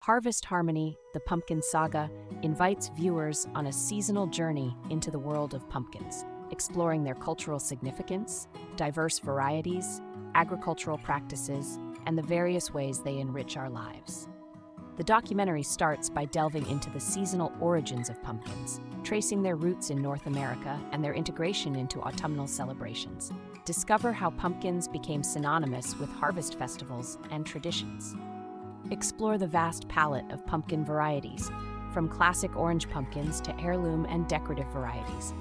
Harvest Harmony, the Pumpkin Saga, invites viewers on a seasonal journey into the world of pumpkins, exploring their cultural significance, diverse varieties, agricultural practices, and the various ways they enrich our lives. The documentary starts by delving into the seasonal origins of pumpkins, tracing their roots in North America and their integration into autumnal celebrations. Discover how pumpkins became synonymous with harvest festivals and traditions. Explore the vast palette of pumpkin varieties, from classic orange pumpkins to heirloom and decorative varieties.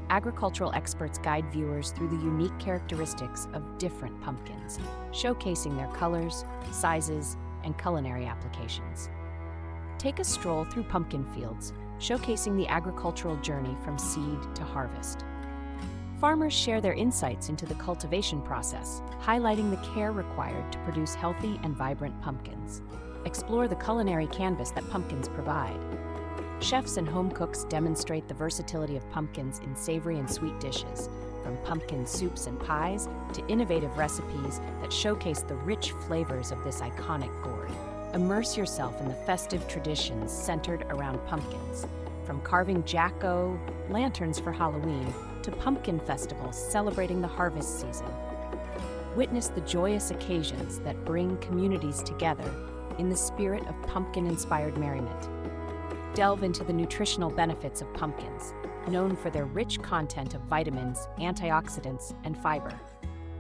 Agricultural experts guide viewers through the unique characteristics of different pumpkins, showcasing their colors, sizes, and culinary applications. Take a stroll through pumpkin fields, showcasing the agricultural journey from seed to harvest. Farmers share their insights into the cultivation process, highlighting the care required to produce healthy and vibrant pumpkins. Explore the culinary canvas that pumpkins provide. Chefs and home cooks demonstrate the versatility of pumpkins in savory and sweet dishes, from pumpkin soups and pies to innovative recipes that showcase the rich flavors of this iconic gourd. Immerse yourself in the festive traditions centered around pumpkins, from carving jack-o'-lanterns for Halloween to pumpkin festivals celebrating the harvest season. Witness the joyous occasions that bring communities together in the spirit of pumpkin-inspired merriment. Delve into the nutritional benefits of pumpkins, known for their rich content of vitamins, antioxidants, and fiber.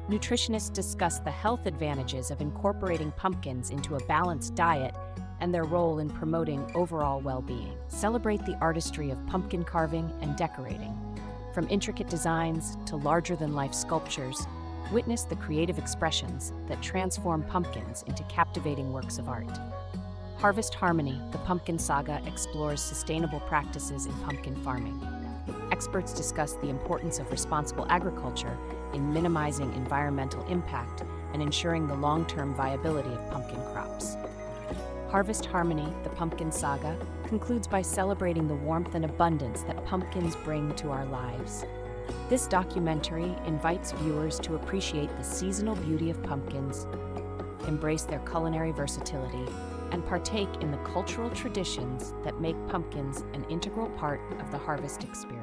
Nutritionists discuss the health advantages of incorporating pumpkins into a balanced diet and their role in promoting overall well-being. Celebrate the artistry of pumpkin carving and decorating. From intricate designs to larger-than-life sculptures, witness the creative expressions that transform pumpkins into captivating works of art. Harvest Harmony, the Pumpkin Saga, explores sustainable practices in pumpkin farming. Experts discuss the importance of responsible agriculture in minimizing environmental impact and ensuring the long-term viability of pumpkin crops. Harvest Harmony, the Pumpkin Saga, concludes by celebrating the warmth and abundance that pumpkins bring to our lives. This documentary invites viewers to appreciate the seasonal beauty of pumpkins, embrace their culinary versatility, and partake in the cultural traditions that make pumpkins an integral part of the harvest experience.